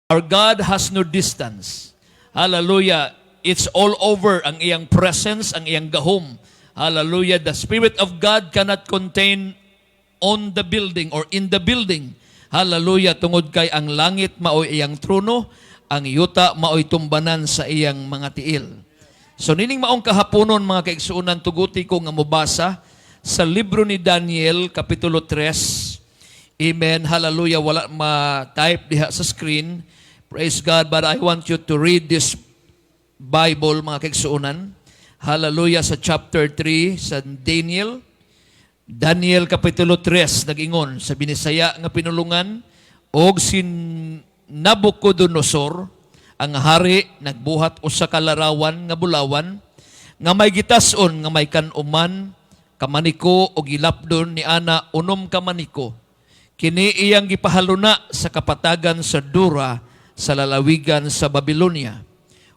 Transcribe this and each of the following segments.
Our God has no distance. Hallelujah. It's all over ang iyang presence, ang iyang gahom. Hallelujah. The Spirit of God cannot contain on the building or in the building. Hallelujah. Tungod kay ang langit maoy iyang trono, ang yuta maoy tumbanan sa iyang mga tiil. So nining maong kahaponon mga kaigsuunan, tuguti ko nga mubasa sa libro ni Daniel, Kapitulo 3. Amen. Hallelujah. Wala ma-type diha sa screen. Praise God. But I want you to read this Bible, mga kaigsuunan. Hallelujah. Sa chapter 3 sa Daniel. Daniel Kapitulo 3, nag-ingon sa binisaya nga pinulungan, og sin Nabucodonosor, ang hari, nagbuhat usa ka larawan nga bulawan, nga may gitason, nga may kanuman, kamaniko, o gilapdon ni ana, unom kamaniko. Kini iyang gipahaluna sa kapatagan sa Dura, sa lalawigan sa Babylonia.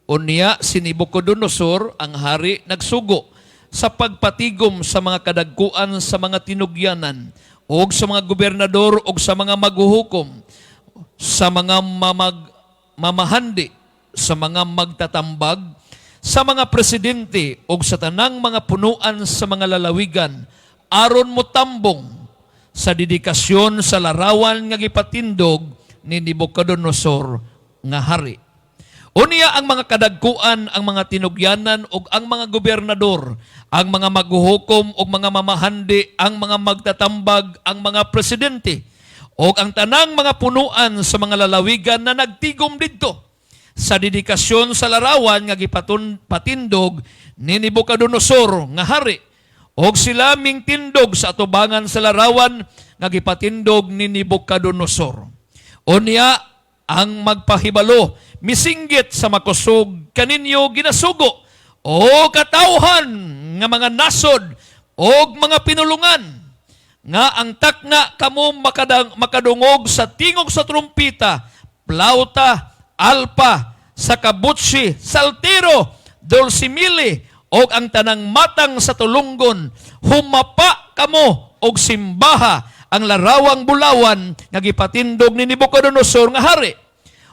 Unya si Nabucodonosor, ang hari, nagsugo sa pagpatigom sa mga kadagkuan sa mga tinugyanan, o sa mga gobernador, o sa mga maghuhukom, sa mga mamahandi, sa mga magtatambag, sa mga presidente, o sa tanang mga punuan sa mga lalawigan, aron mo tambong sa dedikasyon sa larawan nga gipatindog ni Nabucodonosor nga hari. Unya ang mga kadagkuan, ang mga tinugyanan, ug ang mga gobernador, ang mga maghuhukom, ug mga mamahandi, ang mga magtatambag, ang mga presidente, ug ang tanang mga punuan sa mga lalawigan na nagtigom didto sa dedikasyon sa larawan nga gipatindog ni Nabucodonosor nga hari, ug sila ming tindog sa atubangan sa larawan nga gipatindog ni Nabucodonosor. Unya ang magpahibalo, misinggit sa makusog kaninyo ginasugo, o katawhan nga mga nasod, o mga pinulungan, nga ang takna kamo makadungog sa tingog sa trumpita, plauta, alpa, sakabutsi, saltero, dulcimili, o ang tanang matang sa tulunggon, humapa kamo og simbaha ang larawang bulawan nga gipatindog ni Nabucodonosor nga hari.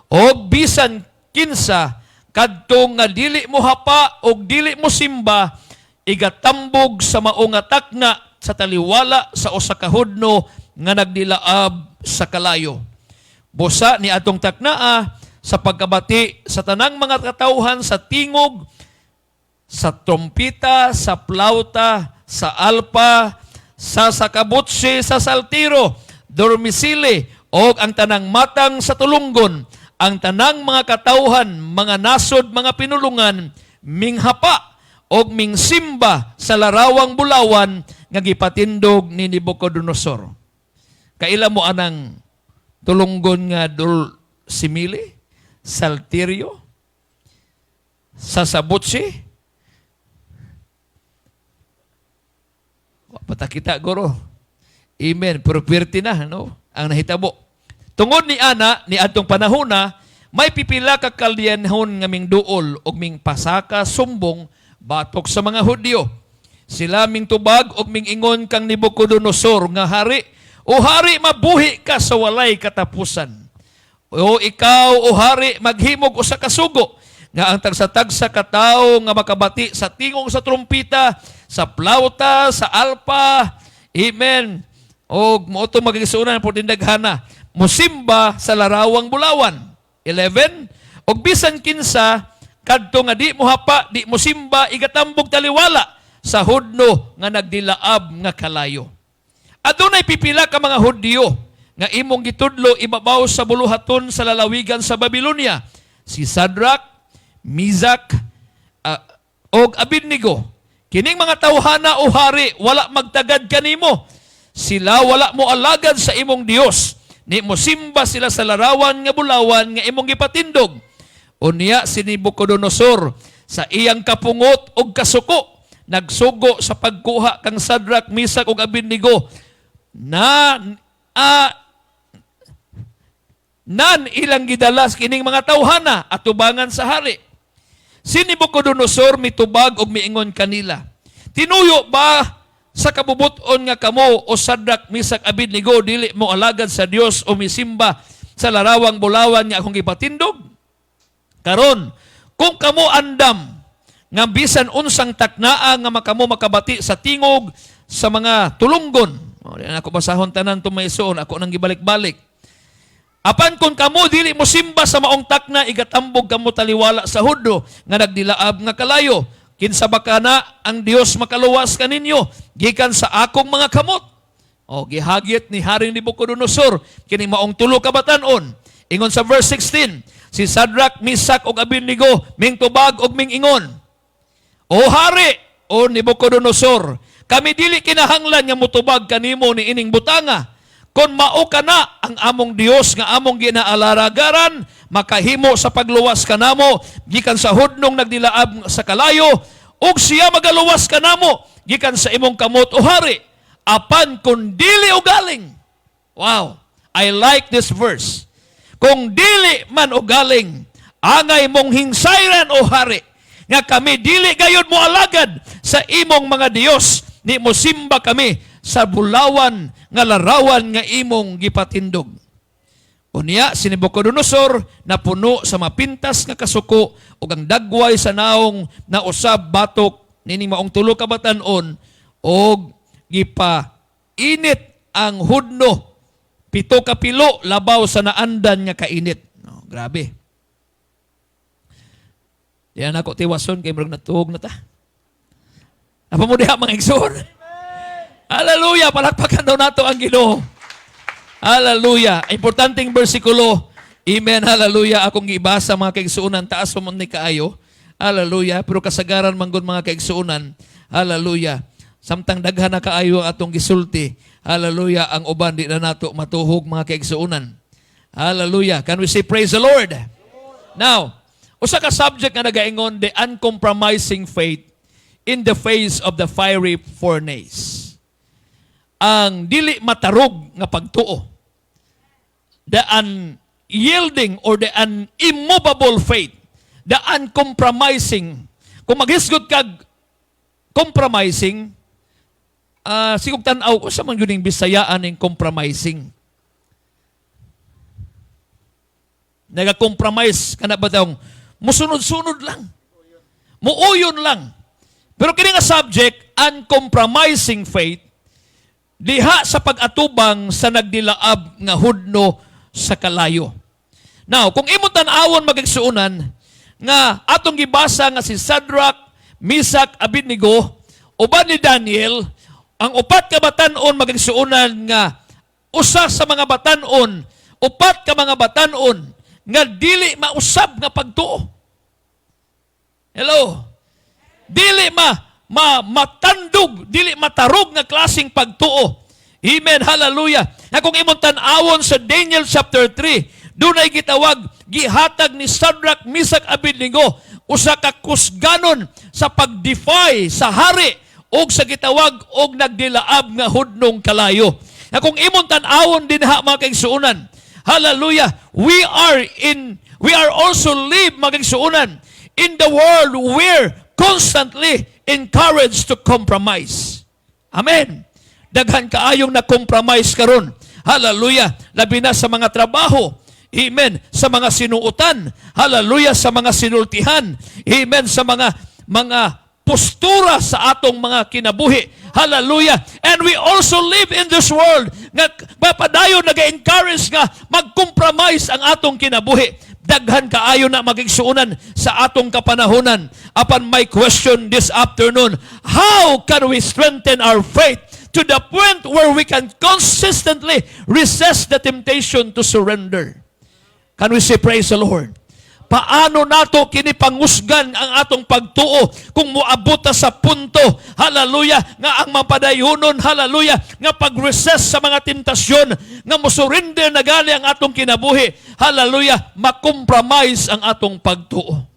Og bisan kinsa kadto nga dili mo hapa og dili mo simba, igatambog sa maong nga takna sa taliwala sa usa ka hudno nga nagdilaab sa kalayo. Busa ni atong taknaa sa pagkabati sa tanang mga katawhan sa tingog, sa trompita, sa plauta, sa alpa, sa sakabutsi, sa saltiro, dormisili, o ang tanang matang sa tulunggon, ang tanang mga katawhan, mga nasod, mga pinulungan, minghapa, o mingsimba sa larawang bulawan, nga gipatindog ni Nabucodonosor. Kaila mo anang tulunggon nga dulcimili, salterio, sasabutsi, patakita guro. Amen. Property na, no? Ang nahitabo. Tungod ni ana, ni atong panahona, may pipila ka kalyanhon nga ming duol o ming pasaka sumbong batok sa mga Hudyo. Sila ming tubag o ming ingon kang Nabucodonosor nga hari, o hari mabuhi ka sa walay katapusan. O ikaw, o hari, maghimog o sa kasugo, nga ang tagsatagsa katao nga makabati sa tingong sa trumpita, sa plauta, sa alpa, amen, o moto magigisunan po tindaghana, musimba sa larawang bulawan. 11, og bisan kinsa, kadto nga di mo hapa, di mo simba, igatambog taliwala, sa hudno nga nagdilaab nga kalayo. Adunay pipila ka mga Hudyo, nga imong gitudlo ibabaw sa buluhaton sa lalawigan sa Babylonia, si Sadrak, Mizak, og Abednego. Kining mga tawhana o hari, wala magtagad kanimo. Sila wala mo alagad sa imong Dios. Ni mo simba sila sa larawan nga bulawan nga imong gipatindog. Unya si Nabucodonosor sa iyang kapungot og kasuko, nagsugo sa pagkuha kang Sadrak, Misak ug Abednego nan ilang gidalas kining mga tawhana at tubangan sa hari. Si Nabucodonosor mitubag og miingon kanila, tinuyo ba sa kabubuton nga kamo o Sadrak, Misak, Abednego dili mo alagad sa Dios o misimba sa larawang bulawan nga akong gipatindog. Karon, kung kamo andam nga bisan unsang taknaa nga makamo makabati sa tingog sa mga tulunggon. Ako basahon tanan to maysoon, ako nang gibalik-balik. Apan kung kamo dili mo simba sa maong takna, igatambog kamo taliwala sa Hudno nga nagdilaab nga kalayo. Kinsa ba kana ang Dios makaluwas kaninyo gikan sa akong mga kamot? O gihagit ni Haring Nabucodonosor kini maong tulo ka batan-on. Ingon sa verse 16, si Shadrach, Meshach ug Abednego mingtubag og mingingon, O hari, o Nabucodonosor, kami dili kinahanglan nga mutubag kanimo ni ining butanga. Kon mao kana ang among Dios nga among ginaalaragaran, makahimo sa pagluwas kanamo gikan sa hudnong nagdilaab sa kalayo, ug siya magaluwas kanamo gikan sa imong kamot o hari. Apan kung dili o galing. Wow, I like this verse. Kung dili man o galing, angay mong hingsayran o hari, nga kami dili gayud mo alagad sa imong mga Dios, ni mo simba kami sa bulawan nga larawan nga imong gipatindog. Unya, si Nabucodonosor na puno sa mapintas nga kasuko ug ang dagway sa naong na usab batok nining maong tulo ka batan-on og gipa-init ang hudno 7 ka pilo labaw sa naandan nga kainit. No, grabe. Diyan ako tiwason kay murag natuog na ta. Apa mo diha mga igsoon? Hallelujah! Palakpakan daw nato ang Ginoo. Hallelujah! Importanteng bersikulo. Amen. Hallelujah! Akong gibasa mga kaigsuunan, taas mo ni kaayo. Hallelujah! Pero kasagaran manggod mga kaigsuunan. Hallelujah! Samtang daghan na kaayo atong gisulti. Hallelujah! Ang uban di na nato matuhog mga kaigsuunan. Hallelujah! Can we say praise the Lord? Now, usa ka subject nga nagaingon, the uncompromising faith in the face of the fiery furnace. Ang dili matarog nga pagtuo. The unyielding or the unimmovable faith. The uncompromising. Kung maghisgot kag compromising, sigog tanaw, sa man yun yung bisayaan ng compromising. Nag-compromise ka na ba itong musunod-sunod lang. Muuyon lang. Pero kini nga subject, uncompromising faith, diha sa pag-atubang sa nagdilaab nga hudno sa kalayo. Now, kung imong tan-awon magigsuunan nga atong gibasa nga si Shadrach, Meshach, Abednego, uban ni Daniel, ang upat ka batan-on magigsuunan nga usa sa mga batan-on, upat ka mga batan-on nga dili mausab nga pagtuo. Hello? Dili matandog, dili matarog nga klaseng pagtuo. Amen, hallelujah. Na kung imong tan-awon sa Daniel chapter 3, doon ay gitawag, gihatag ni Shadrach, Meshach, Abednego, usa ka kusganon sa pag-defy sa hari o sa gitawag og nagdilaab nga hudnong kalayo. Na kung imong tan-awon din ha mga kaigsuunan, hallelujah, we are also live mga kaigsuunan in the world where constantly encouraged to compromise. Amen. Daghan kaayong na-compromise karon. Hallelujah. Labi na sa mga trabaho. Amen. Sa mga sinuutan. Hallelujah. Sa mga sinultihan. Amen. Sa mga postura sa atong mga kinabuhi. Hallelujah. And we also live in this world nga mapadayon nag-encourage nga mag-compromise ang atong kinabuhi. Daghan kaayo na magigsuunan sa atong kapanahonan. Upon my question this afternoon, how can we strengthen our faith to the point where we can consistently resist the temptation to surrender? Can we say praise the Lord? Paano nato kini pangusgan ang atong pagtuo kung moabot sa punto, hallelujah, nga ang mapadayonon, hallelujah, nga pag-resist sa mga tentasyon, nga musurrender na gali ang atong kinabuhi, hallelujah, makompromise ang atong pagtuo.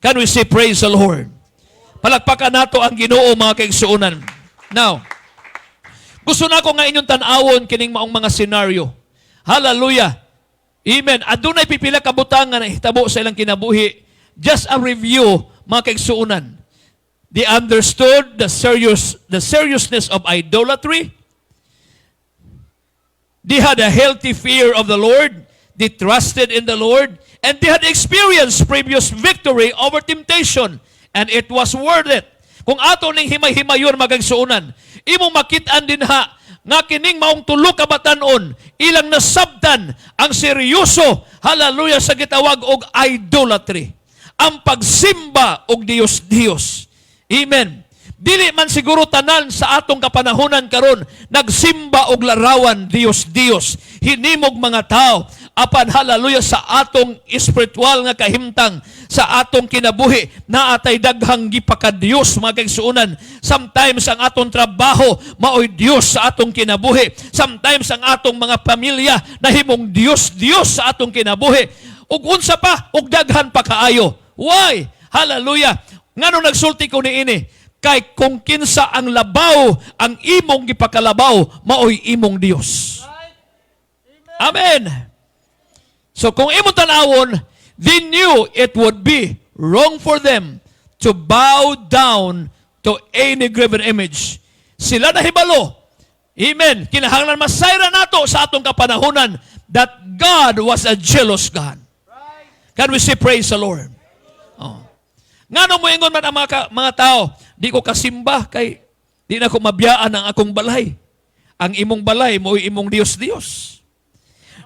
Can we say praise the Lord? Palakpakan nato ang Ginoo mga kaigsuunan. Now, gusto na ko nga inyong tan-awon kining maong mga senaryo. Hallelujah. Amen. Adunay pipila ka butang nga nahitabo sa ilang kinabuhi. Just a review, mga kaigsuunan. They understood the seriousness of idolatry. They had a healthy fear of the Lord. They trusted in the Lord, and they had experienced previous victory over temptation, and it was worth it. Kung ato ning himay-himayon magagsuunan, imong makitaan din ha, nga kining maong tulo ka batanon, ilang nasabtan ang seryoso, hallelujah, sa gitawag og idolatry. Ang pagsimba og Dios-Dios. Amen. Dili man siguro tanan sa atong kapanahonan karon nagsimba og larawan Dios-Dios. Hinimog mga tao apan hallelujah sa atong espiritual nga kahimtang sa atong kinabuhi na atay daghang gipaka-Dios mga kaigsuonan. Sometimes ang atong trabaho maoy Dios sa atong kinabuhi. Sometimes ang atong mga pamilya nahimong Dios sa atong kinabuhi. Ug unsa pa ug daghan pa kaayo. Why? Hallelujah. Ngano nagsulti ko niini? Kay kung kinsa ang labaw, ang imong gipakalabaw, maoy imong Dios. Amen. So kung imong tanawon, they knew it would be wrong for them to bow down to any graven image. Sila nahibalo. Amen. Kinahanglan masayra nato sa atong kapanahunan that God was a jealous God. Can we say praise the Lord? Oh. Ngano mo ingon man ang mga tao, di ko kasimba kay di na ko mabiyaan ang akong balay. Ang imong balay mo imong Dios-Dios.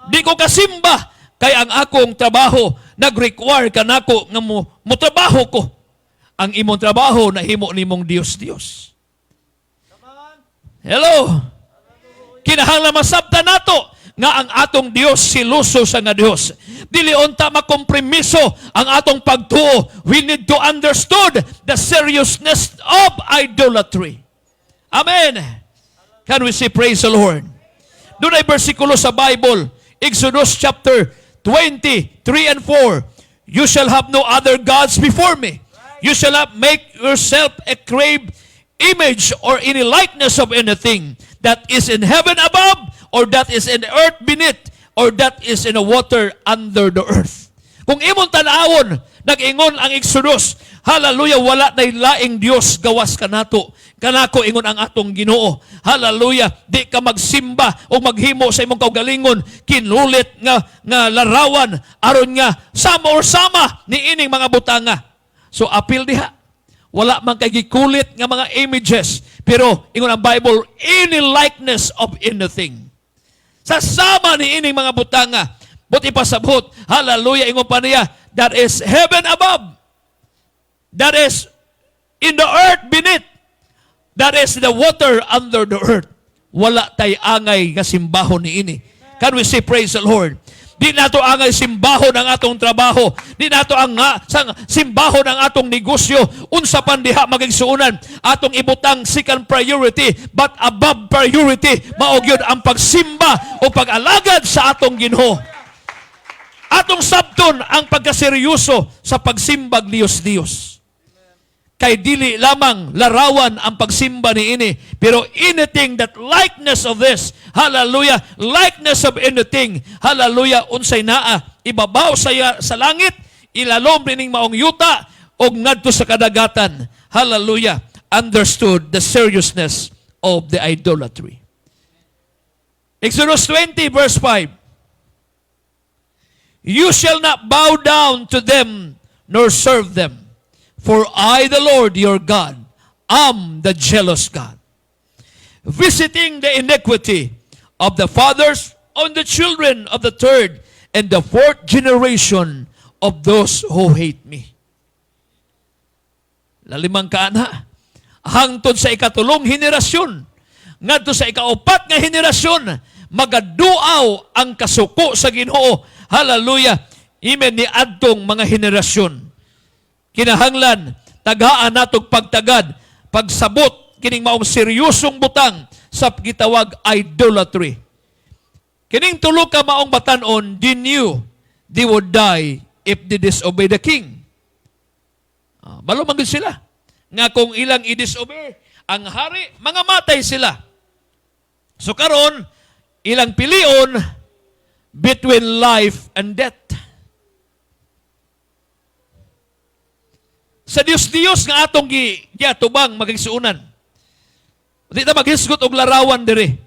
Di ko kasimba kay ang akong trabaho nag-require kanako nga mo trabaho ko. Ang imong trabaho nahimo nimong Dios-Dios. Hello. Kinahanglan masabtan nato nga ang atong Dios siluso sa nga Dios. Dili unta makompromiso ang atong pagtuo. We need to understood the seriousness of idolatry. Amen. Can we say praise the Lord? Doon ay bersikulo sa Bible, Exodus chapter 20, 3 and 4. You shall have no other gods before me. You shall not make yourself a carved image or any likeness of anything that is in heaven above, or that is in the earth beneath, or that is in the water under the earth. Kung imong tanawon, nag-ingon ang Exodus, hallelujah, wala na laing Dios gawas kanato. Kanako ingon ang atong Ginoo. Hallelujah, di ka magsimba o maghimo sa imong kaugalingon, kinulit nga larawan, aron nga sama ni ining mga butanga. So apil diha. Wala man kay gikulit nga mga images, pero ingon ang Bible, any likeness of anything. Sasama ni ining mga butanga. Buti pasabot, hallelujah, ingon pa niya, that is heaven above. That is in the earth beneath. That is the water under the earth. Wala tay angay nga simbahon ni ini. Can we say praise the Lord? Di nato angay simbahon ang atong trabaho. Di nato ang simbahon ang atong negosyo. Unsa pan diha magigsuunan atong ibutang second priority, but above priority mao gyud ang pagsimba o pag-alagad sa atong Ginoo. Atong sabton ang pagkaseryoso sa pagsimbag Dios-Dios. Kay dili lamang larawan ang pagsimba ni ini, pero anything that likeness of this, hallelujah, likeness of anything, hallelujah, unsay naa, ibabaw sa langit, ilalom ning maong yuta, o ngadto sa kadagatan, hallelujah, understood the seriousness of the idolatry. Exodus 20 verse 5, you shall not bow down to them nor serve them. For I, the Lord your God, am the jealous God, visiting the iniquity of the fathers on the children of the third and the fourth generation of those who hate me. Lalimang kaana, hangtod sa ikatulong henerasyon, ngadto sa ikaupat nga henerasyon, magaduaw ang kasuko sa Ginoo. Hallelujah. Amen, ni adtong mga henerasyon. Kinahanglan, tagaan natong pagtagad, pagsabot, kining maong seryosong butang sa gitawag idolatry. Kining tulo ka maong batanon, they knew they would die if they disobey the king. Malumang sila. Nga kung ilang i-disobey, ang hari, mga matay sila. So karon, ilang pilion between life and death. Sa Dios nga atong giatubang magigsuunan. Di ta maghisgot og larawan diri.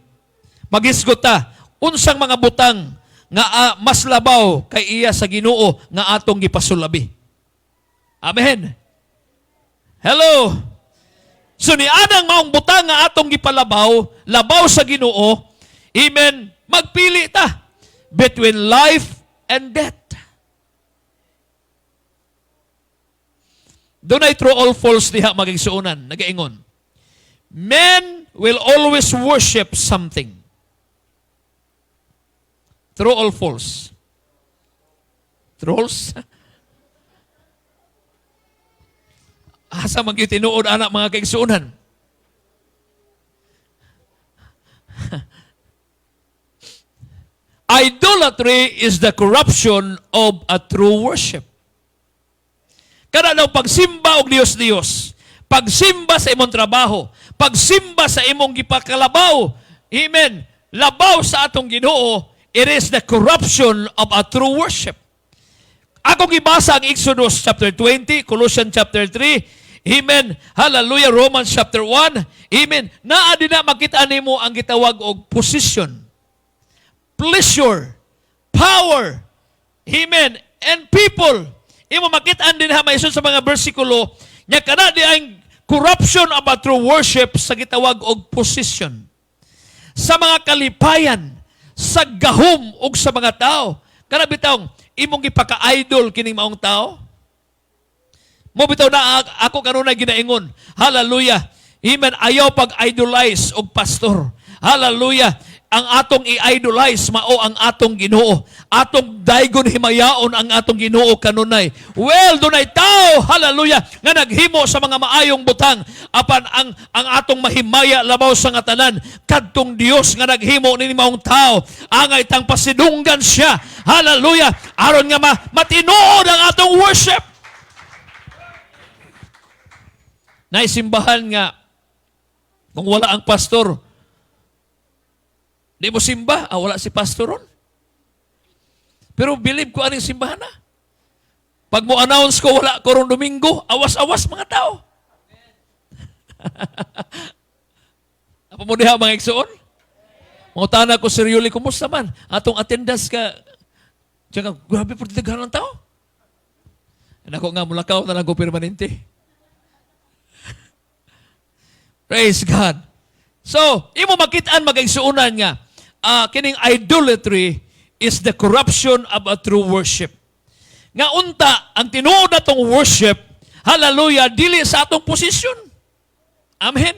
Maghisgot ta unsang mga butang nga mas labaw kay iya sa Ginoo nga atong gipasulabi. Amen. Hello. So ni anang maong butang nga atong gipalabaw, labaw sa Ginoo, amen, magpili ta between life and death. Doon ay true all false diha magigsuunan, nagaingon. Men will always worship something. True all false? Trolls? Asa man gyud tinuod anak mga kaigsuunan. Idolatry is the corruption of a true worship. Kada daw pagsimba og Dios-Dios, pagsimba sa imong trabaho, pagsimba sa imong gipakalabaw, amen, labaw sa atong Ginoo, it is the corruption of a true worship. Ako gibasa ang Exodus chapter 20, Colossians chapter 3, amen, hallelujah, Romans chapter 1, amen, naa din na makita nimo ang gitawag og position, pleasure, power, amen, and people. Imo makita din ha maisun sa mga bersikulo, nya kana di ang corruption of a true worship sa gitawag og position. Sa mga kalipayan, sa gahom ug sa mga tao. Kana bitawng imong gipaka-idol kining maong tao. Mo bitaw na ako kanunay ginaingon. Hallelujah. Amen. Ayaw pag-idolize og pastor. Hallelujah. Ang atong i-idolize mao ang atong Ginoo. Atong daygon himayaon ang atong Ginoo kanunay. Well, dunay tao, hallelujah, nga naghimo sa mga maayong butang apan ang atong mahimaya labaw sa nga tanan kadtong Dios nga naghimo ni maong tao angay tang pasidunggan siya. Hallelujah. Aron nga matinuod ang atong worship. Naisimbahan nga kung wala ang pastor, di mo simba, wala si pastor ron. Pero believe ko aning simbahan na. Pag mo announce ko, wala ko ron Domingo, awas-awas mga tao. Apa mo diha mga igsoon? Mga tana ko, Sir Yuli, kumusta man? Atong attendance ka, tsaka grabe po daghan ng tao. Ako nga, mulakaw na lang ko permanente. Praise God. So, imo makitaan magigsuunan nga, kining idolatry is the corruption of a true worship. Nga unta, ang tinuod natong worship, hallelujah, dili sa atong posisyon. Amen.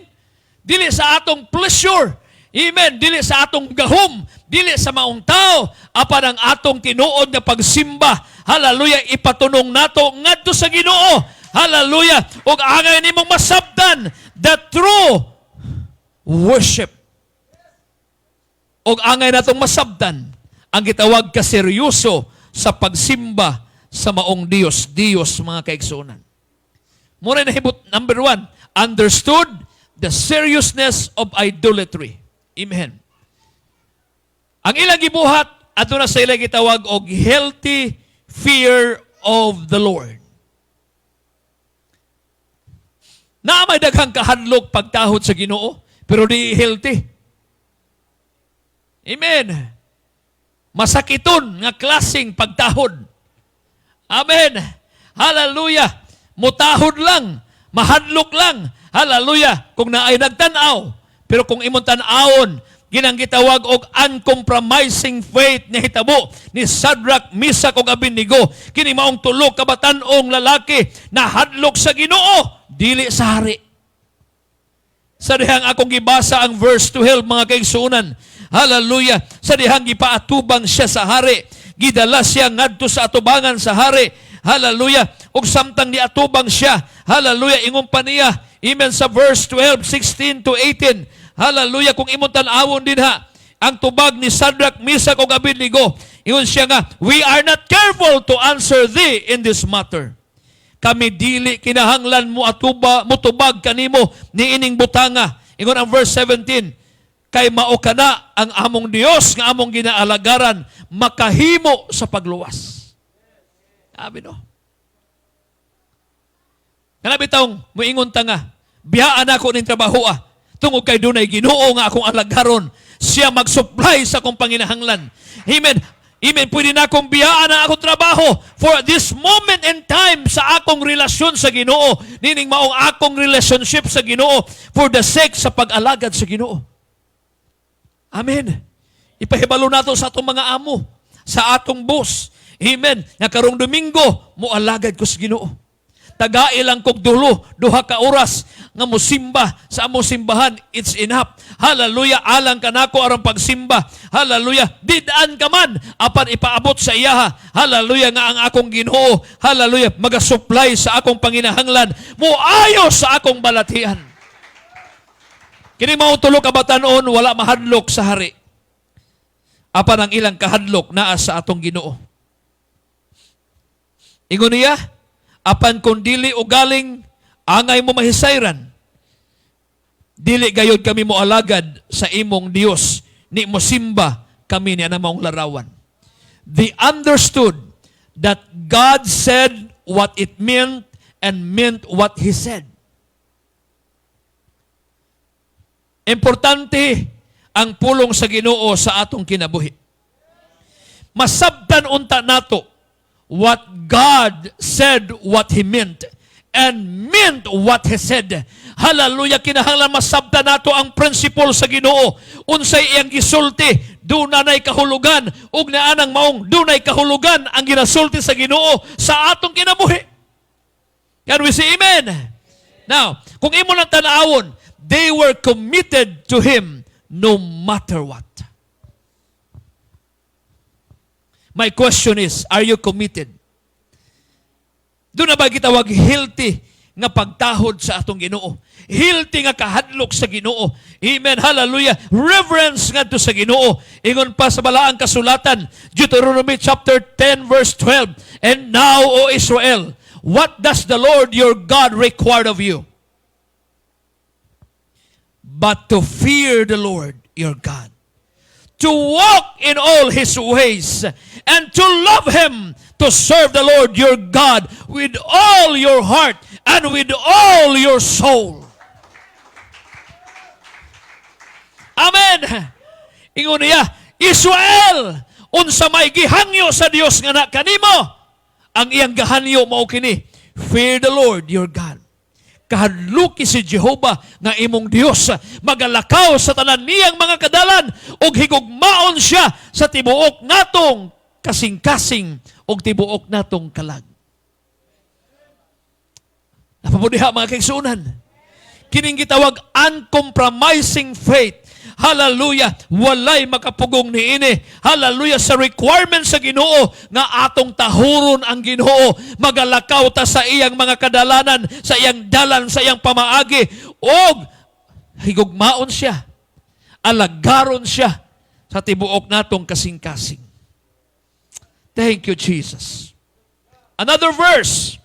Dili sa atong pleasure. Amen. Dili sa atong gahom. Dili sa maong tao. Apan ang atong tinuod na pagsimba, hallelujah, ipatunong nato ngadto sa Ginoo. Hallelujah. Ug angay nimong masabtan the true worship. O angay natong masabdan ang gitawag ka seryoso sa pagsimba sa maong Dios, mga kaigsunan. Muna na hibot, number 1, understood the seriousness of idolatry. Amen. Ang ilang gibuhat, ato na sa ilang gitawag og healthy fear of the Lord. Na may daghang kahadlok pagtahod sa Ginoo, pero di healthy. Amen. Masakiton nga klaseng pagtahod. Amen. Hallelujah. Mutahod lang. Mahadlok lang. Hallelujah. Kung naay nagtanaw. Pero kung imong tanawon, ginang gitawag og uncompromising faith na hitabo ni Shadrach, Meshach ug Abednego. Kini maong tulo ka batan-ong lalaki na hadlok sa Ginoo, dili sa hari. Sa dihang akong gibasa ang verse 12 mga kaigsuunan. Hallelujah. Sa dihang gipaatubang siya sa hari, gidala siya ngadto sa atubangan sa hari. Hallelujah. Ug samtang niatubang siya, hallelujah, ingon pa niya, amen, sa verse 12, 16 to 18. Hallelujah. Kung imong tan-awon din ha, ang tubag ni Shadrach, Meshach ug Abednego, ingon siya nga, we are not careful to answer thee in this matter. Kami dili kinahanglan mo tubag kanimo ni ining butanga. Ingon ang verse 17, kay mao kana ang among Dios nga among ginaalagaran, makahimo sa pagluwas. Sabi no. Kana bitawng moingon ta nga, biyaan ako ning trabaho tungod kay dunay Ginoo nga akong alagaron, siya mag-supply sa akong panginahanglan. Amen. Amen. Pwede na akong biyaan ang akong trabaho for this moment in time sa akong relasyon sa Ginoo. Nining maong akong relationship sa Ginoo for the sake sa pag-alagad sa Ginoo. Amen. Ipahibalo nato sa atong mga amo, sa atong boss. Amen. Nga karong Domingo, mualagad ko sa Ginoo. Tagailang kog duha ka oras nga mosimba sa among simbahan, it's enough. Hallelujah, alang kanako aron pagsimba. Hallelujah, didaan ka man apan ipaabot sa iyaha. Hallelujah, nga ang akong Ginoo, hallelujah, magasupply sa akong panginahanglan, muayo sa akong balatian. Kini mao tulo ka batan-on wala mahadlok sa hari. Apan ang ilang kahadlok naa sa atong Ginoo. Ingon niya, apan kung dili o galing angay mo mahisayran, dili gayod kami mo alagad sa imong Dios, ni mo simba kami ni anamong larawan. They understood that God said what it meant and meant what He said. Importante ang pulong sa Ginoo sa atong kinabuhi. Masabtan unta nato what God said, what He meant, and meant what He said. Hallelujah, kinahanglan masabta nato ang principle sa Ginoo. Unsay iyang gisulti, dunay kahulugan, ug naanang maong dunay kahulugan ang ginasulti sa Ginoo sa atong kinabuhi. Can we say amen? Now, kung imo lang tanawon, they were committed to Him no matter what. My question is, are you committed? Doon na ba gitawag healthy nga pagtahod sa atong Ginoo? Healthy nga kahadlok sa Ginoo. Amen, hallelujah. Reverence nga to sa Ginoo. Ingon pa sa balaang kasulatan, Deuteronomy chapter 10 verse 12. And now, O Israel, what does the Lord your God require of you? But to fear the Lord your God, to walk in all His ways, and to love Him, to serve the Lord your God with all your heart and with all your soul. Amen. Ingon niya, Israel, unsa may gihangyo sa Dios nga na kanimo, ang iyang gahanyo mao kini, fear the Lord your God. Kahadluki si Jehovah nga imong Dios, magalakaw sa tanan niyang mga kadalan, ug higugmaon siya sa tibuok natong kasing-kasing ug tibuok natong kalag. Napabudiha mga kaigsuonan, kining gitawag uncompromising faith. Hallelujah, walay makapugong niini. Hallelujah, sa requirement sa Ginoo nga atong tahuron ang Ginoo, magalakaw ta sa iyang mga kadalanan, sa iyang dalan, sa iyang pamaagi, og higugmaon siya, alagaron siya sa tibuok natong kasing-kasing. Thank you, Jesus. Another verse,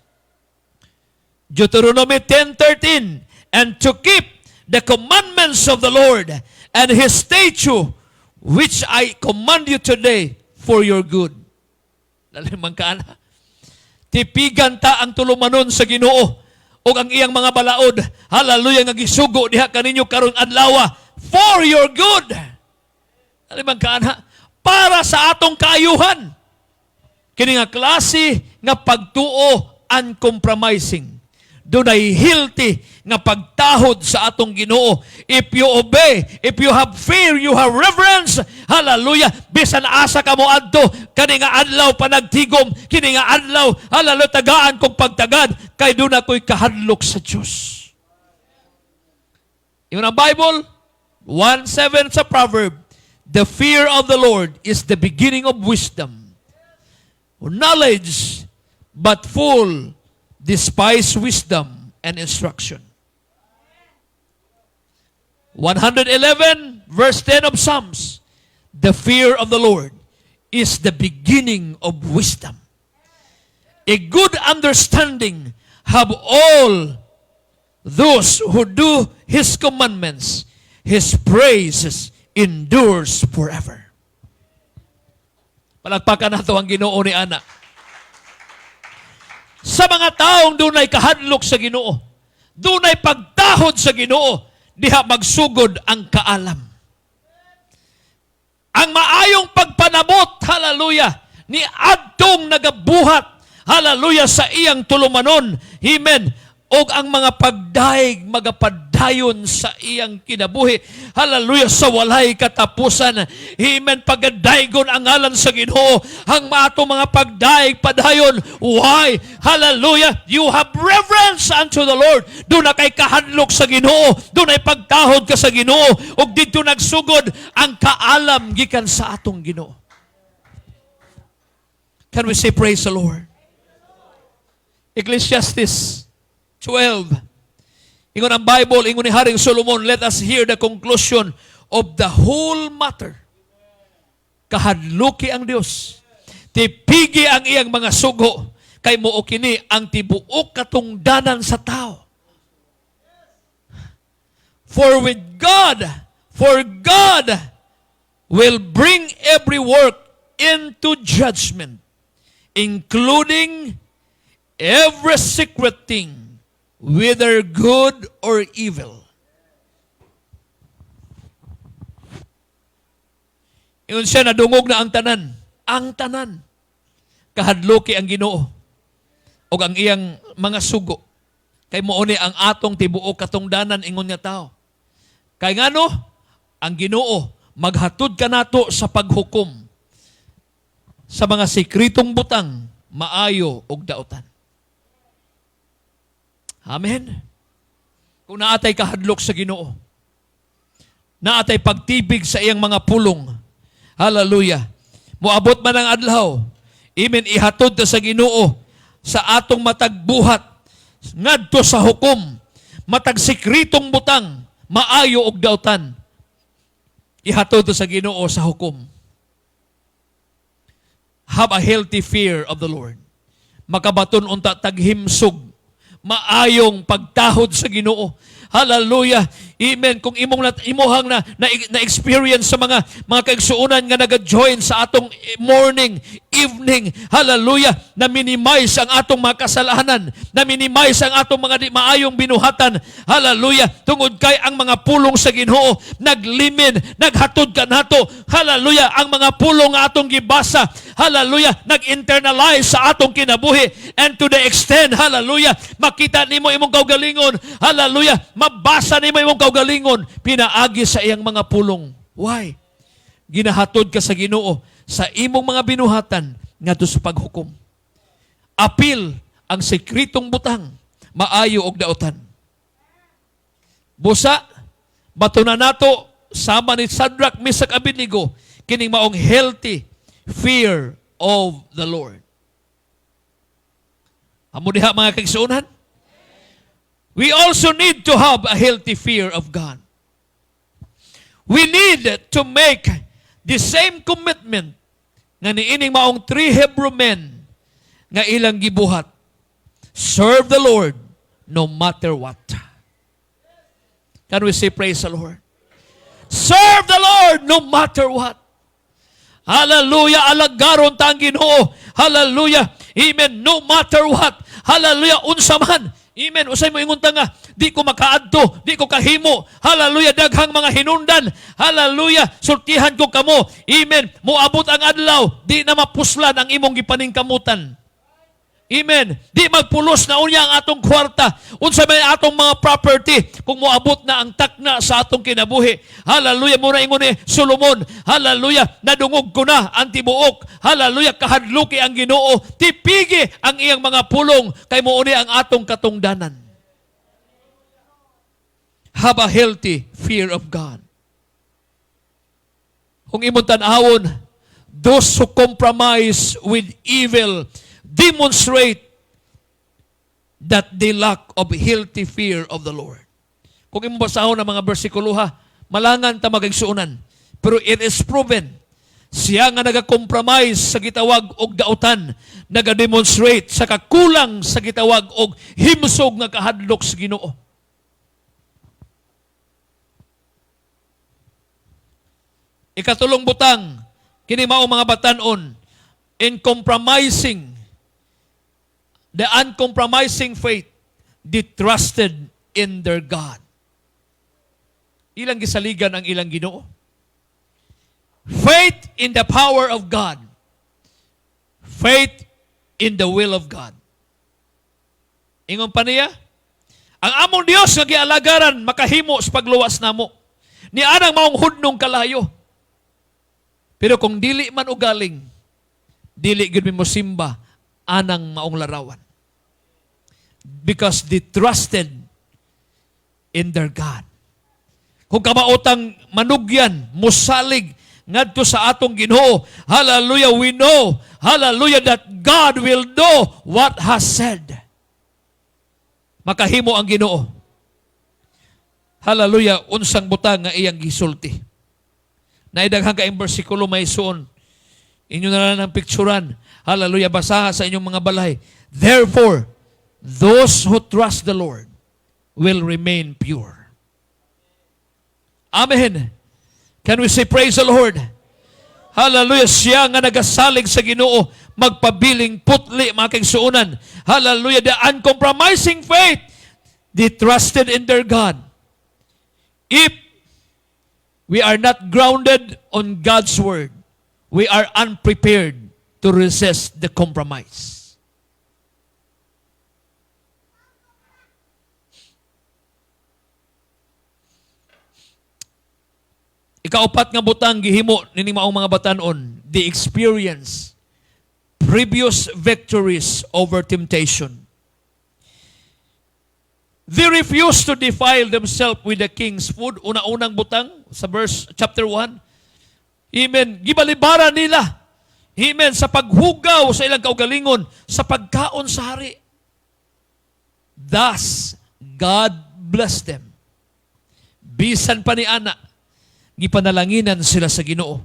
Deuteronomy 10:13, and to keep the commandments of the Lord and His statute, which I command you today for your good. Lalimang ka na. Tipigan ta ang tulumanon sa Ginoo o ang iyang mga balaod. Hallelujah, nga gisugo diha kaninyo karong adlaw for your good. Lalimang ka na. Para sa atong kaayuhan. Kini nga klase nga pagtuo uncompromising. Dunay healthy nga pagtahod sa atong Ginoo. If you obey, if you have fear, you have reverence, hallelujah, bisan asa ka mo adto, kani nga adlaw panagtigom, kini nga adlaw, hallelujah, tagaan kong pagtagad, kay doon ako'y kahadlok sa Diyos. Yung ang Bible, 1:7 sa proverb, the fear of the Lord is the beginning of wisdom. Knowledge, but full, despise wisdom and instruction. 111 verse 10 of Psalms, the fear of the Lord is the beginning of wisdom. A good understanding have all those who do His commandments. His praises endures forever. Palagpakan nato ang Ginoo ni ana. Sa mga taong dunay kahadlok sa Ginoo, dunay pagtahod sa Ginoo, diha magsugod ang kaalam. ang maayong pagpanabot, hallelujah, ni adtong nagabuhat, hallelujah, sa iyang tulumanon, amen, og ang mga pagdaig magapadayon sa iyang kinabuhi, hallelujah, sa walay katapusan, amen, pagadaygon ang ngalan sa Ginoo, ang maato mga pagdaig padayon, why? Hallelujah, you have reverence unto the Lord, doon na kay kahadlok sa Ginoo, doon ay pagtahod ka sa Ginoo, og dito nagsugod ang kaalam gikan sa atong Ginoo. Can we say praise the Lord? Ecclesiastes 12. Ingon ang Bible, ingon ni Haring Solomon, let us hear the conclusion of the whole matter. Kahadluki ang Dios. Tipigi ang iyang mga sugo, kay mao kini ang tibuok katungdanan sa tao. For God will bring every work into judgment, including every secret thing, whether good or evil. Ingon siya, nadungog na ang tanan. Ang tanan. Kahadloki ang Ginoo. O ang iyang mga sugo. Kay mooni ang atong tibuok katungdanan, ingon nga tao. Kay ngano, ang Ginoo, maghatod ka nato sa paghukom sa mga sikritong butang, maayo og daotan. Amen. Kung naatay kahadlok sa Ginoo, naatay pagtibig sa iyang mga pulong, hallelujah, moabot man ang adlaw, amen, ihatod ta sa Ginoo sa atong matagbuhat, ngadto sa hukom, matag sikritong butang, maayo og daotan, ihatod ta sa Ginoo sa hukom. Have a healthy fear of the Lord. Makabaton unta taghimsog, maayong pagtahod sa Ginoo. Hallelujah. Amen. Kung imuhang na experience sa mga kaigsuunan nga naga-join sa atong morning, evening, hallelujah, na minimize ang atong mga kasalanan, na minimize ang atong mga di maayong binuhatan, hallelujah, tungod kay ang mga pulong sa Ginoo naglimin, naghatod ka nato, hallelujah, ang mga pulong nga atong gibasa, hallelujah, nag-internalize sa atong kinabuhi, and to the extent, hallelujah, makita nimo imong kaugalingon, hallelujah, mabasa nimo imong kaugalingon, pinaagi sa iyang mga pulong. Why? Ginahatod ka sa Ginoo sa imong mga binuhatan ngadto sa paghukom. Apil ang sekretong butang, maayo og daotan. Busa, batunan nato sama ni Shadrach, Meshach, Abednego kining maong healthy fear of the Lord. Amo diha mga kaigsuonan? We also need to have a healthy fear of God. We need to make the same commitment nga niining maong 3 Hebrew men nga ilang gibuhat. Serve the Lord no matter what. Can we say praise the Lord? Serve the Lord no matter what. Hallelujah. Alagaron ta ang Ginoo. Hallelujah. Amen. No matter what. Hallelujah. Unsa man. Amen. Usay mo ingon ta nga, di ko makaadto, di ko kahimo. Hallelujah. Daghang mga hinundan. Hallelujah. Sultihan ko kamo. Amen. Moabot ang adlaw, di na mapuslan ang imong gipaningkamutan. Amen. Di magpulos na unya ang atong kwarta. Unsa may atong mga property kung moabot na ang takna sa atong kinabuhi. Hallelujah. Muna ingon ni Solomon. Hallelujah. Nadungog ko na ang tibuok. Hallelujah. Kahadluki ang Ginoo. Tipigi ang iyang mga pulong kay mouni ang atong katungdanan. Have a healthy fear of God. Kung imong tan-awon, those who compromise with evil demonstrate that they lack of healthy fear of the Lord. Kung imong basahon ang mga bersikulo ha, malangan ta magigsuunan. Pero it is proven, siya nga nagakompromise sa gitawag og dautan, nagademonstrate sa kakulang sa gitawag og himsog nga kahadlok sa Ginoo. Ikatulong butang, kini mao mga batan-on, in compromising the uncompromising faith, they trusted in their God. Ilang gisaligan ang ilang Ginoo. Faith in the power of God. Faith in the will of God. Ingon pa niya, ang among Dios nga gialagaran makahimo sa pagluwas namo. Ni anang maong hudnong kalayo. Pero kung dili man ugaling, dili gid mo simba anang maong larawan. Because they trusted in their God. Kung kamautang manugyan, musalig, ngadto sa atong Ginoo, hallelujah, we know, hallelujah, that God will do what has said. Makahimo ang Ginoo. Hallelujah, unsang butang nga iyang gisulti. Naidaghan ka ang bersikulo may suon. Inyo na lang ang picturean. Hallelujah, basaha sa inyong mga balay. Therefore, those who trust the Lord will remain pure. Amen. Can we say praise the Lord? Hallelujah, siya nga nagasalig sa Ginoo, magpabiling putli, mga kaigsuunan. Hallelujah, the uncompromising faith, they trusted in their God. If we are not grounded on God's word, we are unprepared to resist the compromise. Ikaapat nga butang gihimo nining maong mga batanon, the experience previous victories over temptation. They refused to defile themselves with the king's food. Una-unang butang sa chapter 1. Amen. Gibalibara nila. Amen. Sa paghugaw sa ilang kaugalingon, sa pagkaon sa hari. Thus, God blessed them. Bisan pa ni Ana, gipanalanginan sila sa Ginoo.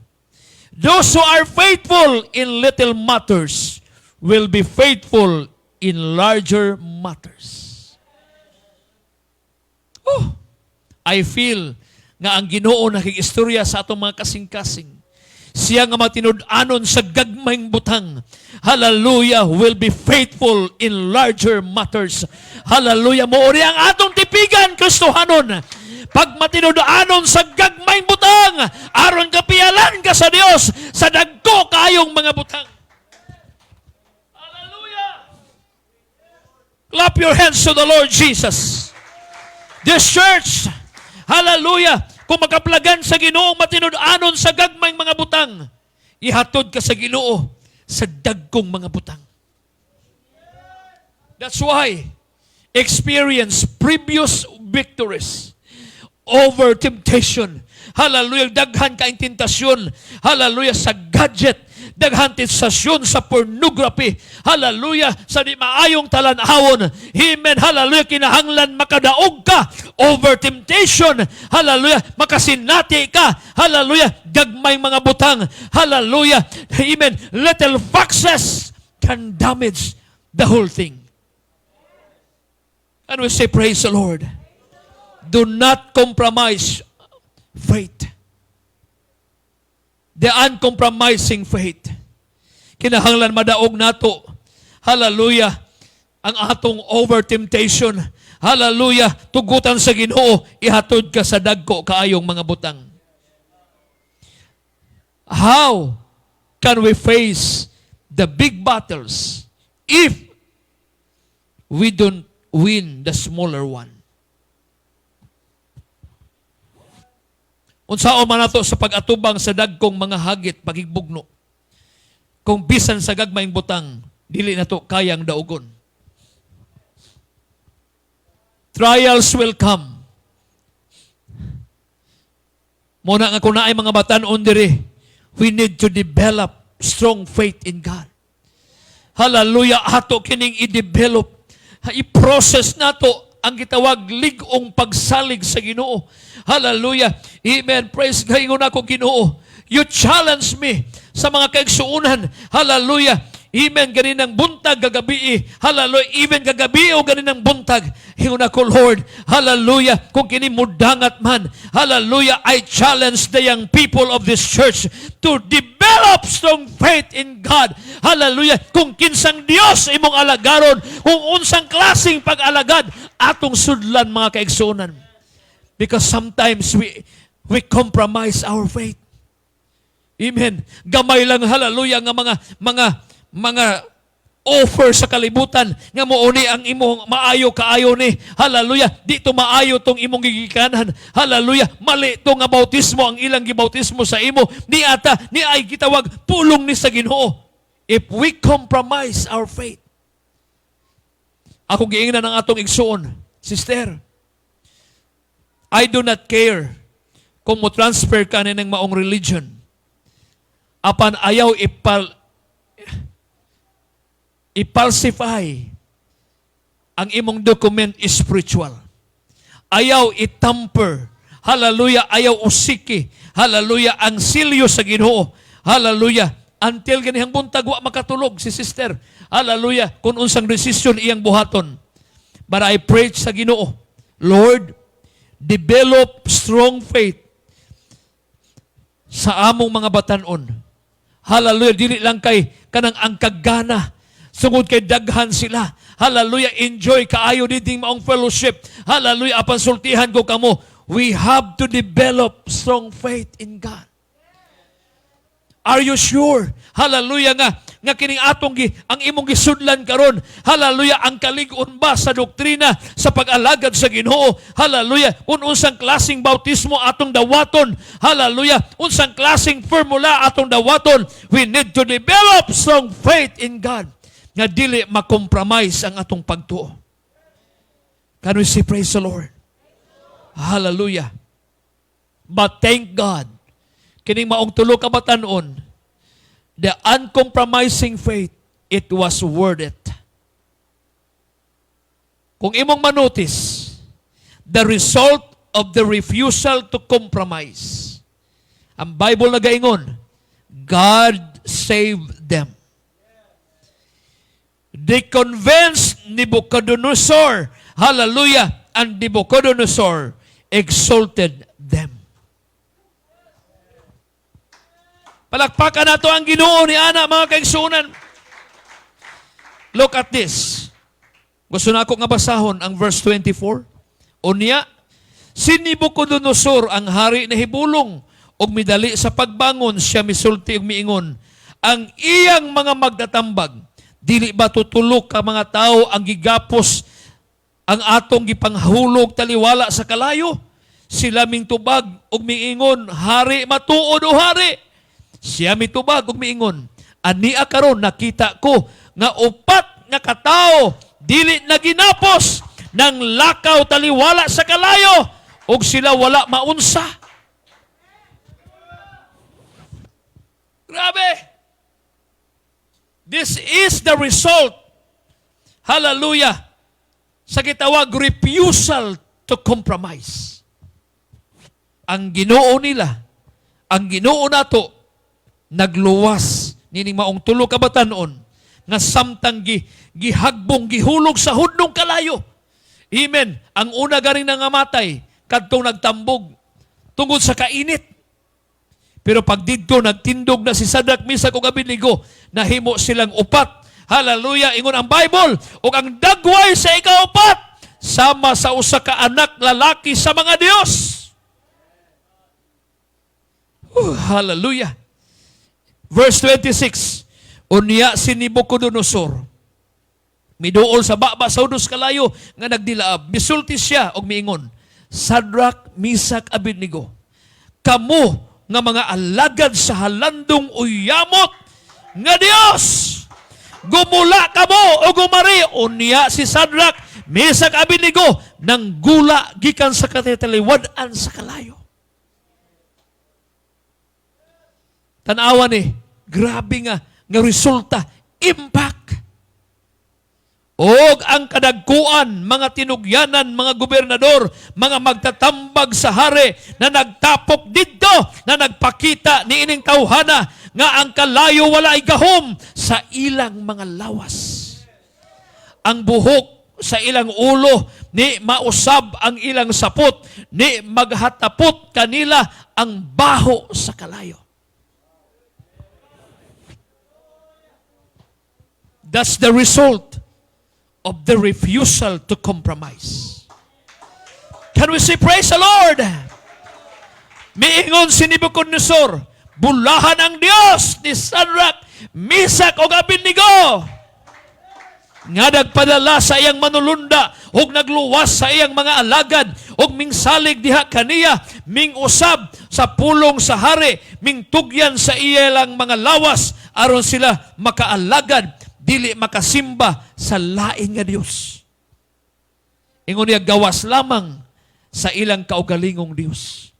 Those who are faithful in little matters will be faithful in larger matters. Oh, I feel nga ang Ginoo nakigistorya sa atong mga kasing-kasing. Siya nga matinud-anon sa gagmayng butang. Hallelujah, will be faithful in larger matters. Hallelujah, moori ang atong tipigan, Kristohanon. Pag matinud-anon sa gagmayng butang, aron kapiyalan ka sa Dios sa dagko kayong mga butang. Hallelujah! Clap your hands to the Lord Jesus. This church, hallelujah, kung makaplagan sa Ginoo, matinud-anon sa gagmayng mga butang, ihatod ka sa Ginoo sa dagkong mga butang. That's why, experience previous victories over temptation. Hallelujah, daghan kaing tentasyon. Hallelujah, sa gadget. Daghan tentasyon sa pornography. Hallelujah, sa di maayong talanawon. Amen. Hallelujah, kinahanglan makadaog ka over temptation. Hallelujah, makasinati ka. Hallelujah, gagmay mga butang. Hallelujah, amen. Little foxes can damage the whole thing. And we say, praise the Lord. Do not compromise faith. The uncompromising faith. Kinahanglan madaog nato. Hallelujah. Ang atong over temptation. Hallelujah. Tugutan sa Ginoo, ihatod ka sa dagko kaayong mga butang. How can we face the big battles if we don't win the smaller one? Unsaon man nato sa pag-atubang sa dagkong mga hagit, pagigbugno. Kung bisan sa gagmayng butang, dili nato kayang daugon. Trials will come. Muna nga kung naay mga batanon diri, we need to develop strong faith in God. Hallelujah, ato kining i-develop. I-process nato ang gitawag ligong pagsalig sa Ginoo. Hallelujah. Amen. Praise God. Ingon ako, Ginoo. You challenge me sa mga kaigsuunan. Hallelujah. Amen. Ganinang buntag gagabi. Hallelujah. Even gagabi o ganinang buntag. Ingon ako, Lord. Hallelujah. Kung kinimudangat man. Hallelujah. I challenge the young people of this church to develop strong faith in God. Hallelujah. Kung kinsang Dios imong alagaron, kung unsang klaseng pag-alagad, atong sudlan mga kaigsuunan. Because sometimes we compromise our faith. Amen. Gamay lang, hallelujah, nga mga offer sa kalibutan nga mouni ang imong maayo kaayo ni, hallelujah, dito maayo tong imong gigikanan, hallelujah, mali to nga bautismo ang ilang gibautismo sa imo, ni ay gitawag pulong ni sa Ginoo. If we compromise our faith, ako giingnan ng atong igsuon, sister, I do not care kung mo transfer ka ng maong religion, apan ayaw ipalsify ang imong document spiritual. Ayaw itamper. Hallelujah. Ayaw usiki. Hallelujah. Ang silyo sa Ginoo. Hallelujah. Until ganihang buntag wa makatulog si sister. Hallelujah. Kung unsang decision iyang buhaton. But I pray sa Ginoo, Lord, develop strong faith sa among mga batanon. Hallelujah. Dili lang kay kanang ang kagana. Sungod kay daghan sila. Hallelujah. Enjoy kaayo ding maong fellowship. Hallelujah. Apan sultihan ko kamo. We have to develop strong faith in God. Are you sure? Hallelujah nga kining atong ang imong gisudlan karon. Hallelujah, ang kalig-on ba sa doktrina sa pag-alagad sa Ginoo? Hallelujah, unsang klaseng bautismo atong dawaton? Hallelujah, unsang klaseng formula atong dawaton? We need to develop strong faith in God nga dili makompromise ang atong pagtuo. Can we say praise the Lord? Hallelujah. But thank God, kining maong tulo ka batan-on, the uncompromising faith, it was worth it. Kung imong manotice, the result of the refusal to compromise, ang Bible nagaingon, God saved them. They convinced Nebuchadnezzar, hallelujah, and Nebuchadnezzar exalted them. Palakpakan nato ang Ginoo ni ana, mga kaigsunan. Look at this. Gusto na ako nga basahon ang verse 24. Unya, si Nebuchadnezzar ang hari na hibulong og midali sa pagbangon siya misulti og miingon, ang iyang mga magtatambag, dili ba tutulok ka mga tao ang gigapos ang atong gipanghulog taliwala sa kalayo? Sila ming tubag og miingon, hari matuod o hari. Siya mitubag ug miingon, ania karon nakita ko nga upat nga katao dili na ginapos ng lakaw taliwala sa kalayo ug sila wala maunsa. Grabe. This is the result, hallelujah, sa gitawag refusal to compromise. Ang Ginoo nila, ang Ginoo nato, nagluwas nining maong tulo ka batan-on nga samtang gihagbong gihulog sa hudnong kalayo. Amen. Ang una garing nangamatay kadtong nagtambog tungod sa kainit. Pero pag didto nagtindog na si Sadrak, Misak ug Abednego, nahimo silang upat. Hallelujah. Ingon ang Bible, ug ang dagway sa ikaupat sama sa usa ka anak lalaki sa mga Dios. Hallelujah. Verse 26, unya si Nebuchadnezzar, miduol sa baba sa unos kalayo nga nagdilaab, misulti siya og miingon, Sadrak, Misak, Abednego, kamo nga mga alagad sa halandong uyamot nga Dios, gumula kamo o gumari. Unya si Sadrak, Misak, Abednego, nang gula gikan sa katitaliwad-an sa kalayo. Tanawa ni, grabe nga resulta, impact. Og ang kadagkuan, mga tinugyanan, mga gobernador, mga magtatambag sa hari na nagtapok dito, na nagpakita ni ining tawhana nga ang kalayo wala ay gahom sa ilang mga lawas. Ang buhok sa ilang ulo, ni mausab ang ilang sapot, ni maghatapot kanila ang baho sa kalayo. That's the result of the refusal to compromise. Can we say praise the Lord? Miingon si Nebuchadnezzar, bulahan ang Dios ni Shadrach, Meshach ug Abednego nga nagpadala sa iyang manulunda ug nagluwas sa iyang mga alagad ug mingsalig diha kaniya, mingusab sa pulong sa hari, mingtugyan sa iyalang mga lawas aron sila makaalagad dili makasimba sa lain nga Dios. Ingon niya, gawas lamang sa ilang kaugalingong Dios.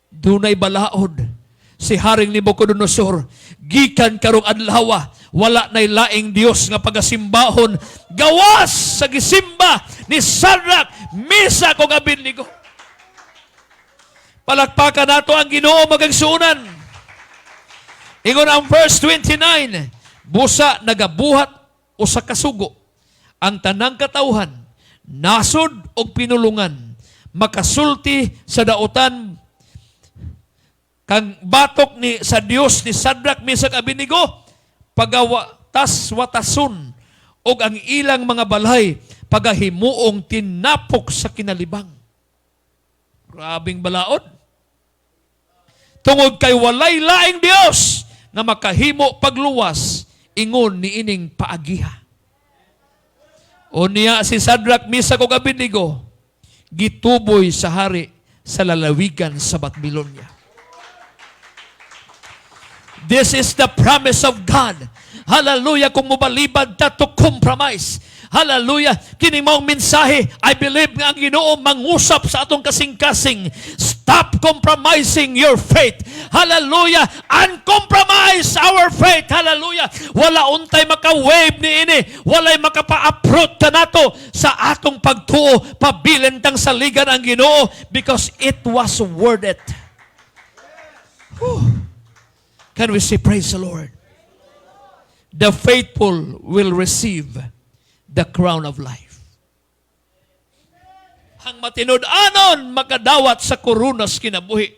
Dunay balaod si Haring Nabucodonosor, gikan karong adlaw, wala nay laing Dios nga pagasimbahon, gawas sa gisimba ni Shadrach, Meshach ug Abednego. Palakpakan nato ang Ginoo magagsuunan. Ingon ang verse 29, busa nagabuhat o sa kasugo ang tanang katawhan, nasod og pinulungan, makasulti sa dautan kang batok ni sa Dios ni Shadrach, Meshach, Abednego, pagawatas-watason og ang ilang mga balay pagahimuong tinapok sa kinalibang. Grabing balaod. Tungod kay walay laing Dios na makahimo pagluwas, ingon ni ining paagiha. O niya si Shadrach, Meshach ug Abednego gituboy sa hari sa lalawigan sa Babylonia. This is the promise of God. Hallelujah. Kung mubalibad ta to compromise. Hallelujah. Kini maong mensahe, I believe nga ang Ginoo mangusap sa atong kasing-kasing. Stop compromising your faith. Hallelujah. Uncompromise our faith. Hallelujah. Wala untay maka-wave ni ini. Walay makapa-uproot ka nato sa atong pagtuo. Pabilin tang saligan ang Ginoo because it was worth it. Whew. Can we say praise the Lord? The faithful will receive the crown of life. Ang matinud-anon makadawat sa koronas kinabuhi.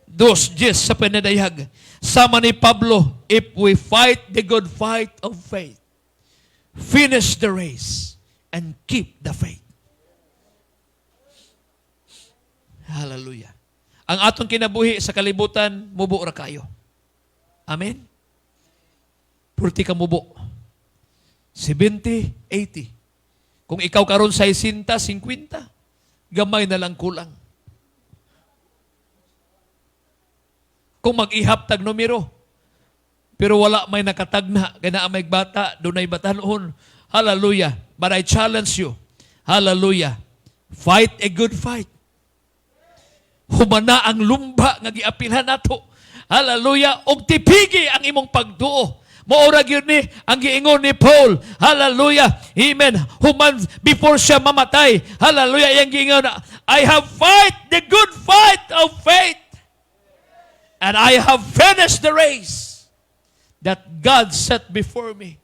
2:10 sa pinadayag. Sama ni Pablo, if we fight the good fight of faith, finish the race, and keep the faith. Hallelujah. Ang atong kinabuhi sa kalibutan, mubo ra kayo. Amen? Purti ka mubo. 70, 80. Kung ikaw karon sa 60, 50, gamay na lang kulang. Kung mag-ihap tag numero, pero wala may nakatagna, kaya may bata, dunay batanon. Hallelujah. But I challenge you, hallelujah, fight a good fight. Humana ang lumba nga giapilhan nato. Hallelujah. Og tipigi ang imong pagduo. Maura gyud ni ang giingon ni Paul. Hallelujah. Amen. Human before siya mamatay. Hallelujah. Iyang giingon, I have fight the good fight of faith. And I have finished the race that God set before me.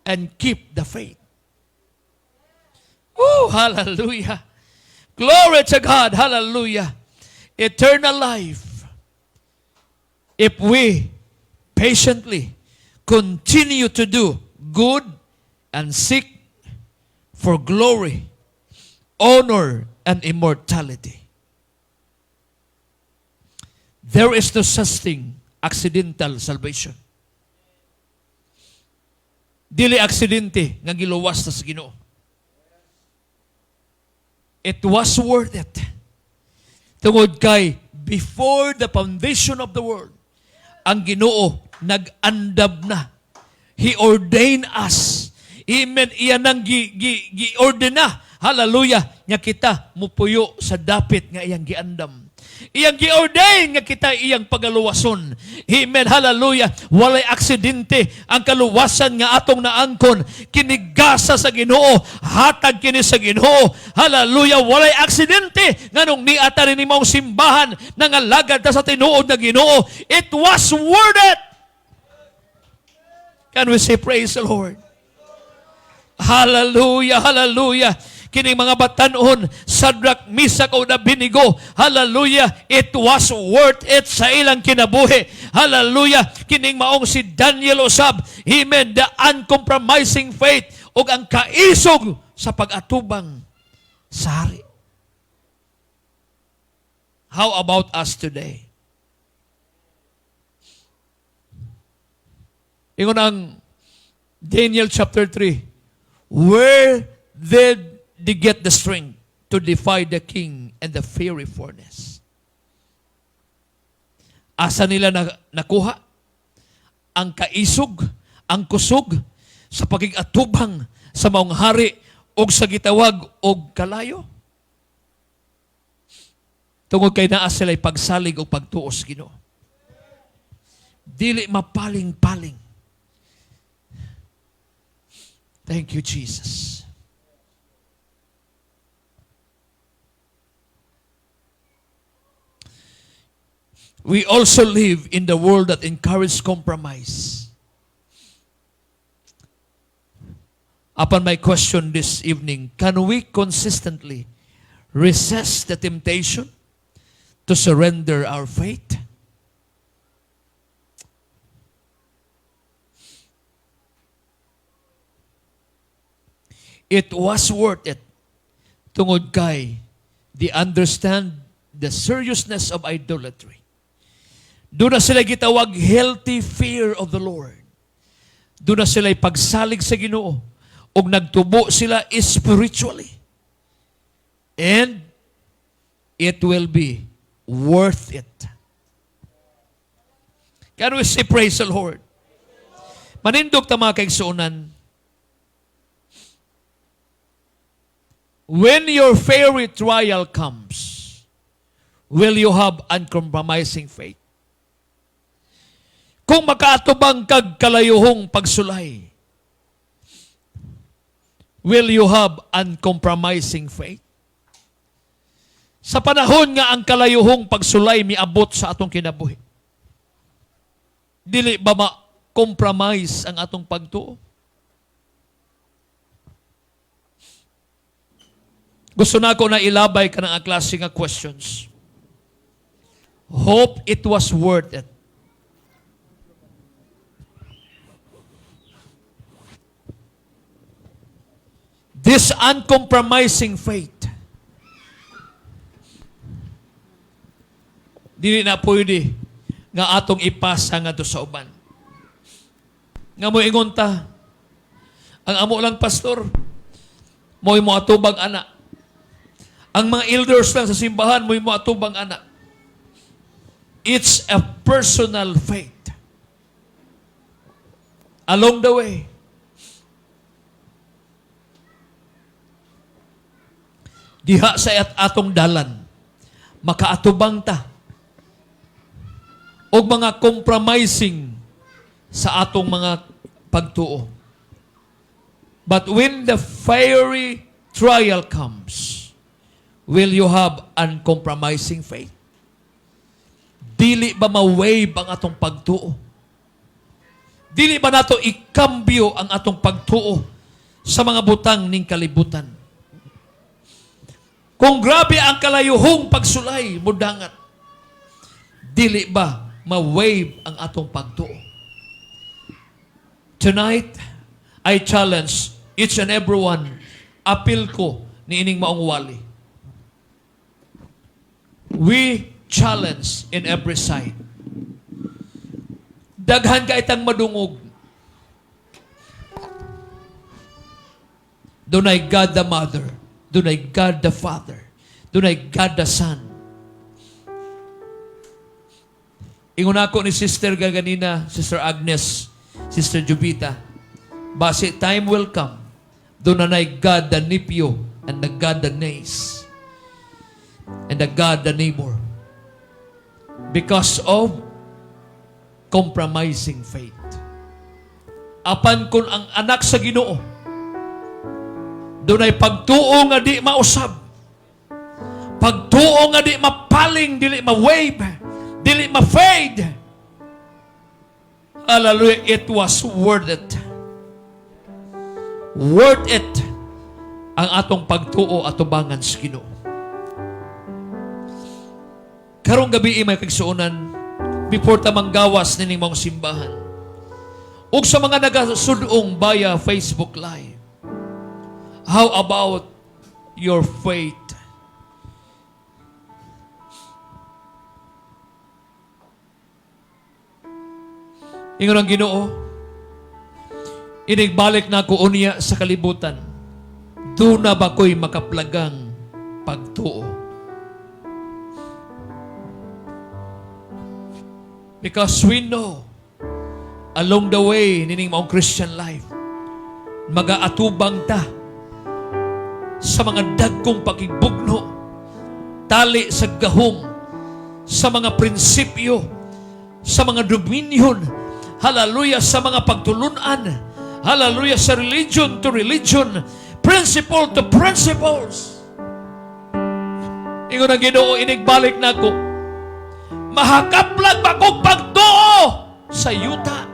And keep the faith. Oh, hallelujah. Glory to God. Hallelujah. Eternal life. If we patiently continue to do good and seek for glory, honor, and immortality. There is no such thing, accidental salvation. Dili aksidente nga giluwas ta sa Ginoo. It was worth it. Tungod kay before the foundation of the world, ang Ginoo nag-andab na. He ordained us. Amen. Iyan ang gi-ordena. Hallelujah. Nga kita mupuyo sa dapit nga iyang giandam. Iyang gi-ordain nga kita iyang pagaluwason. Amen. Hallelujah. Walay aksidente ang kaluwasan nga atong naangkon. Kinigasa sa Ginoo. Hatag kini sa Ginoo. Hallelujah. Walay aksidente nga nung niata rin imong simbahan nangalagad ta sa tinuod na Ginoo. It was worth it. Can we say praise the Lord? Hallelujah. Hallelujah. Kining mga batanon, Shadrach, Meshach, ug Abednego, hallelujah, it was worth it sa ilang kinabuhi. Hallelujah. Kining maong si Daniel usab, amen, the uncompromising faith ug ang kaisog sa pag-atubang sa hari. How about us today? Ingon ang Daniel chapter 3, where did they get the strength to defy the king and the fiery furnace? Asa nila nakuha ang kaisog, ang kusog sa pagig-atubang sa maong hari o sa gitawag o kalayo? Tungod kay naa sila'y pagsalig o pagtuos Ginoo. Dili mapaling-paling. Thank you, Jesus. We also live in the world that encourages compromise. Upon my question this evening, can we consistently resist the temptation to surrender our faith? It was worth it. Tungod kay they understand the seriousness of idolatry. Doon na sila gitawag healthy fear of the Lord. Doon na sila pagsalig sa Ginoo ug nagtubo sila spiritually. And it will be worth it. Can we say praise the Lord? Manindog ta mga kaigsuonan. When your fiery trial comes, will you have uncompromising faith? Kung makaatubang kag kalayuhong pagsulay, will you have uncompromising faith? Sa panahon nga ang kalayuhong pagsulay miabot sa atong kinabuhi, dili ba ma-compromise ang atong pagtuo? Gusto na ko na ilabay ka ng klase nga questions. Hope it was worth it. This uncompromising faith, dili na pwede nga atong ipasa nga to sa uban. Nga mo ingon ta, ang amo lang pastor, mo'y mo atubang anak. Ang mga elders lang sa simbahan, mo'y mo atubang anak. It's a personal faith. Along the way, diha sa atong dalan, makaatubang ta og mga compromising sa atong mga pagtuo. But when the fiery trial comes, will you have uncompromising faith? Dili ba ma-wave ang atong pagtuo? Dili ba nato ikambyo ang atong pagtuo sa mga butang ning kalibutan? Kung grabe ang kalayuhong pagsulay, mudangat, dili ba ma-wave ang atong pagtuo? Tonight, I challenge each and everyone, appeal ko ni ining maong wali. We challenge in every side. Daghan ka itang madungog. Dunay God the Mother. Dunay God the Father. Dunay God the Son. Ingon ako ni Sister ganina, Sister Agnes, Sister Jubita, base time will come, doon na God the Nephew and the God the niece and the God the neighbor because of compromising faith. Apan kun ang anak sa Ginoo doon ay pagtuo nga di mausab, pagtuo nga di mapaling, dili ma-wave, dili ma-fade, hallelujah, it was worth it. Worth it ang atong pagtuo at tubangan sa Ginoo. Karong gabi may kagsuonan before ta manggawas nining mga simbahan ug sa mga nagasudong via Facebook Live. How about your faith? Ingon ang Ginoo, Inigbalik na ko unya sa kalibutan. Doon na ba ko'y makaplagang pagtuo? Because we know, along the way, nining maong Christian life, mag-aatubang ta sa mga dagkong pakibugno, tali sa gahom, sa mga prinsipyo, sa mga dominyon, hallelujah, sa mga pagtulunan, hallelujah, sa religion to religion, principle to principles. Ingon ang Ginoo, inigbalik na ko, mahakaplag ba kong pagtuo sa yuta?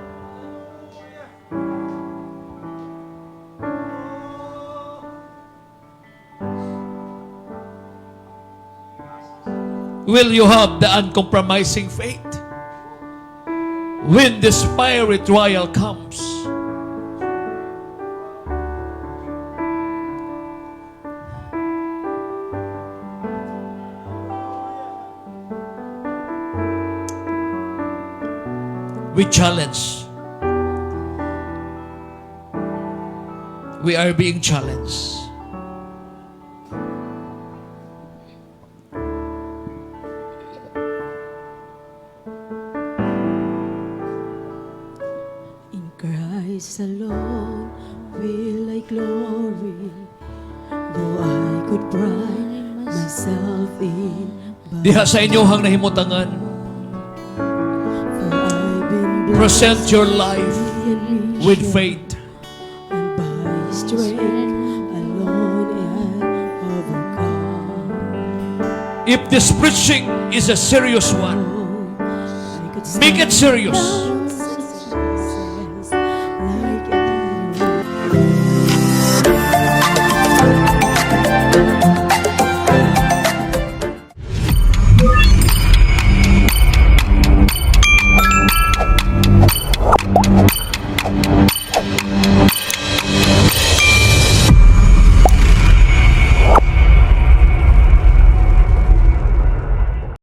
Will you have the uncompromising faith when this fiery trial comes? We challenge. We are being challenged. In Christ alone will I glory, though I could pride myself in Diha sa inyohang nahimutangan, for I've been present your life blessed with faith. and by His strength alone I overcome. If this preaching is a serious one, I could make it stand serious.